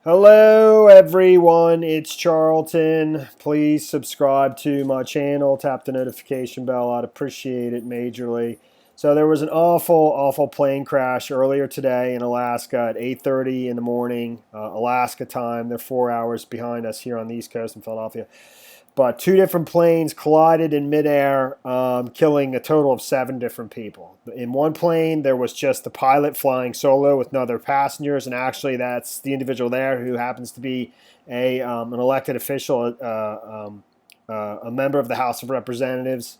Hello, everyone. It's Charlton. Please subscribe to my channel. Tap the notification bell. I'd appreciate it majorly. So there was an awful plane crash earlier today in Alaska at 8:30 in the morning, Alaska time. They're 4 hours behind us here on the East Coast in Philadelphia. But two different planes collided in midair, killing a total of 7 different people. In one plane, there was just the pilot flying solo with no other passengers, and actually, that's the individual there who happens to be an elected official, a member of the House of Representatives,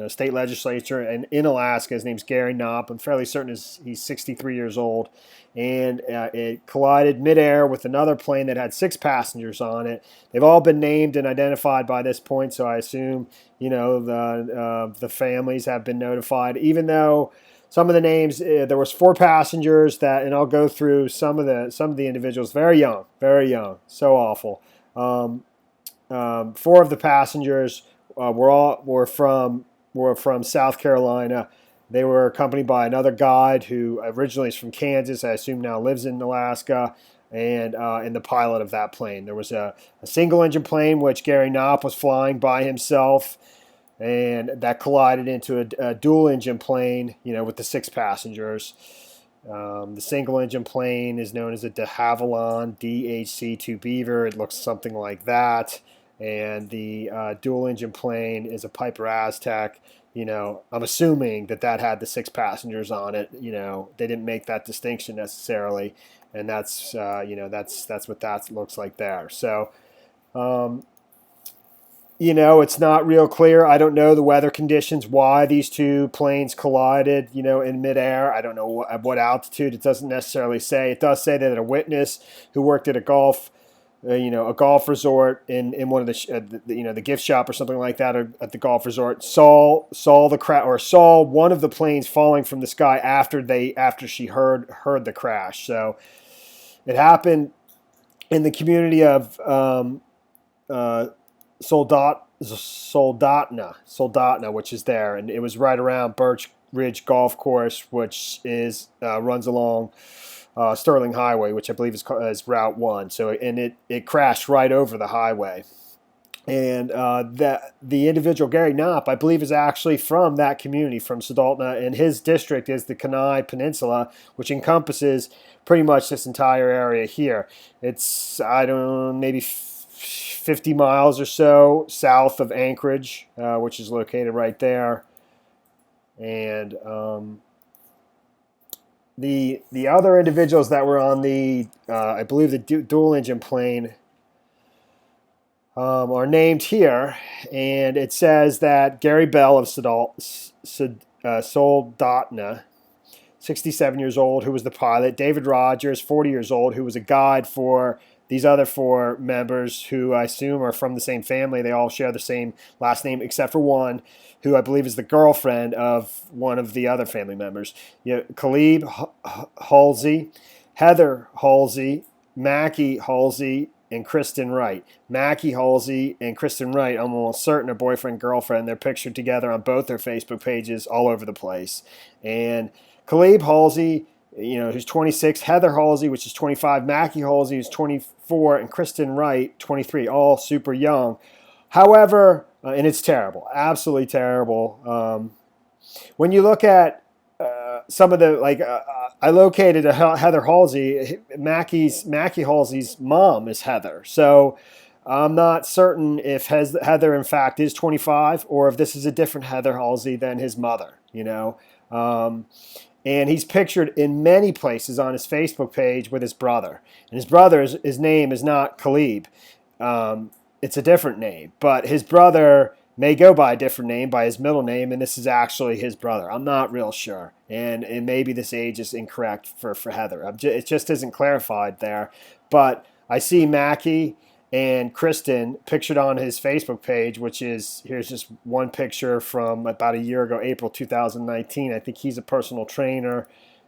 state legislature, and in Alaska. His name's Gary Knopp. I'm fairly certain he's 63 years old, and it collided midair with another plane that had 6 passengers on it. They've all been named and identified by this point, so I assume the families have been notified. Even though some of the names, there was 4 passengers and I'll go through some of the individuals. Very young, so awful. 4 of the passengers were from South Carolina. They were accompanied by another guide who originally is from Kansas. I assume now lives in Alaska, and the pilot of that plane. There was a single-engine plane which Gary Knopp was flying by himself, and that collided into a dual-engine plane, with the 6 passengers. The single-engine plane is known as a de Havilland DHC-2 Beaver. It looks something like that. And the dual-engine plane is a Piper Aztec. I'm assuming that had the 6 passengers on it. They didn't make that distinction necessarily, and that's what that looks like there. So, it's not real clear. I don't know the weather conditions, why these two planes collided, in midair. I don't know at what altitude. It doesn't necessarily say. It does say that a witness who worked at a golf resort in one of the gift shop or something like that, or at the golf resort, saw one of the planes falling from the sky after she heard the crash. So it happened in the community of Soldotna, which is there, and it was right around Birch Ridge Golf Course, which runs along Sterling Highway, which I believe is Route 1. So, and it crashed right over the highway. And the individual, Gary Knopp, I believe is actually from that community, from Soldotna, and his district is the Kenai Peninsula, which encompasses pretty much this entire area here. It's, I don't know, maybe 50 miles or so south of Anchorage, which is located right there. And the other individuals that were on I believe the dual engine plane are named here, and it says that Gary Bell of Soldotna, 67 years old, who was the pilot; David Rogers, 40 years old, who was a guide for these other 4 members, who I assume are from the same family. They all share the same last name, except for one, who I believe is the girlfriend of one of the other family members. Caleb Halsey, Heather Halsey, Mackie Halsey, and Kristen Wright. Mackie Halsey and Kristen Wright, I'm almost certain, are boyfriend, girlfriend. They're pictured together on both their Facebook pages all over the place. And Caleb Halsey, who's 26, Heather Halsey, which is 25, Mackie Halsey, who's 24, and Kristen Wright, 23, all super young. However, and it's terrible, absolutely terrible. When you look at some of the, I located a Heather Halsey. Mackie Halsey's mom is Heather. So I'm not certain if Heather, in fact, is 25, or if this is a different Heather Halsey than his mother, And he's pictured in many places on his Facebook page with his brother. And his brother's his name is not Caleb. It's a different name. But his brother may go by a different name, by his middle name, and this is actually his brother. I'm not real sure. And maybe this age is incorrect for Heather. It just isn't clarified there. But I see Mackie and Kristen pictured on his Facebook page, which is, here's just one picture from about a year ago, April 2019. I think he's a personal trainer,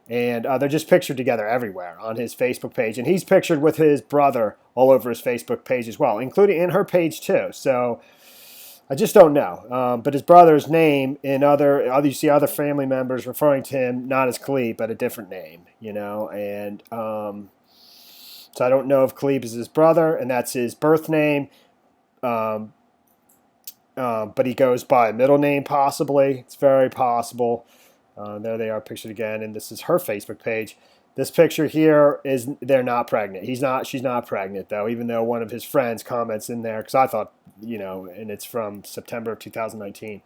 and they're just pictured together everywhere on his Facebook page. And he's pictured with his brother all over his Facebook page as well, including in her page too. So I just don't know. But his brother's name in you see other family members referring to him not as Khalid, but a different name, and So I don't know if Khalib is his brother, and that's his birth name. But he goes by a middle name, possibly. It's very possible. There they are pictured again, and this is her Facebook page. This picture here is they're not pregnant. She's not pregnant, though, even though one of his friends comments in there, because I thought, and it's from September of 2019,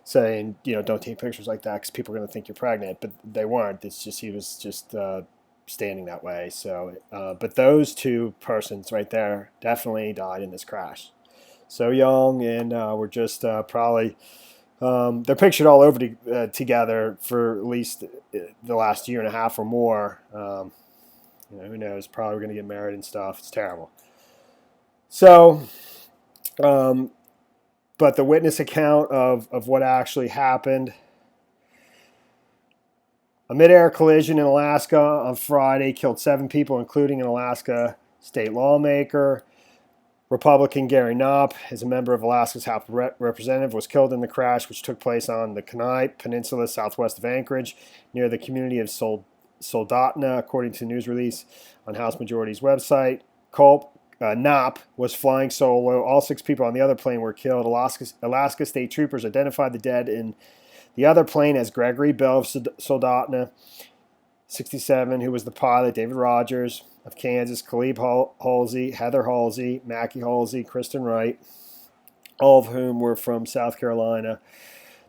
saying, don't take pictures like that because people are going to think you're pregnant. But they weren't. It's just he was just standing that way. So, but those two persons right there definitely died in this crash. So young, and we're just probably they're pictured all over together for at least the last year and a half or more. Who knows? Probably going to get married and stuff. It's terrible. So, but the witness account of what actually happened. A midair collision in Alaska on Friday killed 7 people, including an Alaska state lawmaker. Republican Gary Knopp, as a member of Alaska's House of Representatives, was killed in the crash, which took place on the Kenai Peninsula southwest of Anchorage, near the community of Soldotna, according to a news release on House Majority's website. Knopp was flying solo. All 6 people on the other plane were killed. Alaska state troopers identified the dead in the other plane as Gregory Bell of Soldotna, 67, who was the pilot, David Rogers of Kansas, Khalib Halsey, Heather Halsey, Mackie Halsey, Kristen Wright, all of whom were from South Carolina.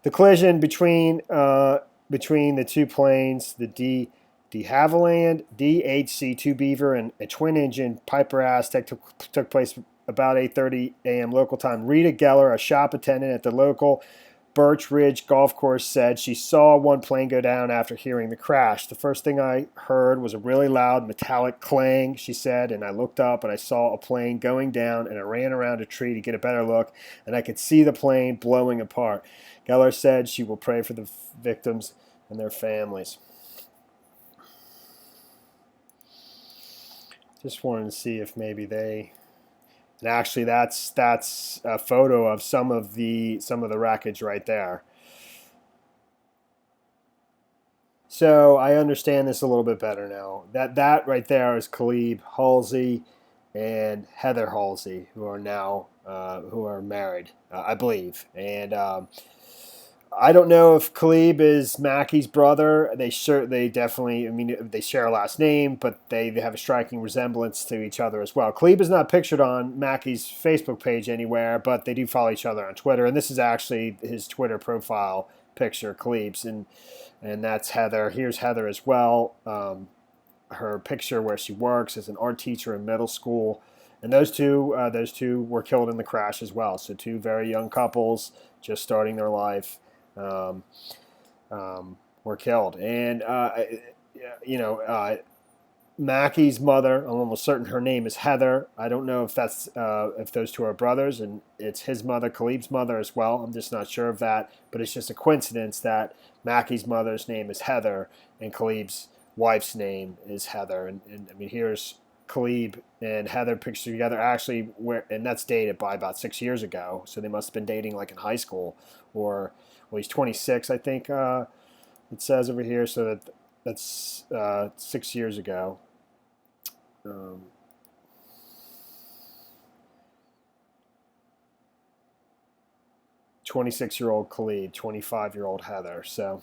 The collision between the two planes, the de Havilland DHC-2 Beaver and a twin-engine Piper Aztec took place about 8:30 a.m. local time. Rita Geller, a shop attendant at the local Birch Ridge golf course, said she saw one plane go down after hearing the crash. The first thing I heard was a really loud metallic clang, she said, and I looked up and I saw a plane going down, and I ran around a tree to get a better look, and I could see the plane blowing apart. Geller said she will pray for the victims and their families. Just wanted to see if maybe they... And actually, that's a photo of some of the wreckage right there. So I understand this a little bit better now. That right there is Khalib Halsey and Heather Halsey, who are now who are married, I believe. And I don't know if Khalib is Mackie's brother. They definitely, I mean, they share a last name, but they have a striking resemblance to each other as well. Khalib is not pictured on Mackie's Facebook page anywhere, but they do follow each other on Twitter. And this is actually his Twitter profile picture, Khalib's, and that's Heather. Here's Heather as well. Her picture where she works as an art teacher in middle school. And those two were killed in the crash as well. So 2 very young couples just starting their life. Were killed. And, Mackie's mother, I'm almost certain her name is Heather. I don't know if that's if those 2 are brothers, and it's his mother, Khalib's mother as well. I'm just not sure of that, but it's just a coincidence that Mackie's mother's name is Heather and Khalib's wife's name is Heather. And I mean, here's Khalib and Heather pictured together, actually, and that's dated by about 6 years ago. So they must have been dating like in high school, or well, he's 26, I think it says over here. So that's 6 years ago. 26-year-old Khalid, 25-year-old Heather. So,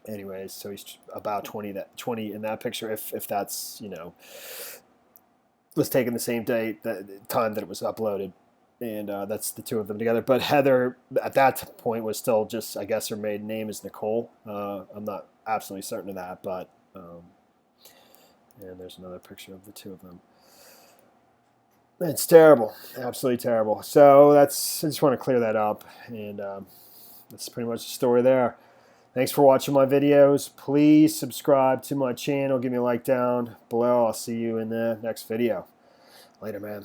anyways, so he's about 20 in that picture. If that's was taken the same date, the time that it was uploaded. And that's the 2 of them together. But Heather, at that point, was still just, I guess her maiden name is Nicole. I'm not absolutely certain of that, but and there's another picture of the 2 of them. It's terrible, absolutely terrible. So I just want to clear that up, and that's pretty much the story there. Thanks for watching my videos. Please subscribe to my channel. Give me a like down below. I'll see you in the next video. Later, man.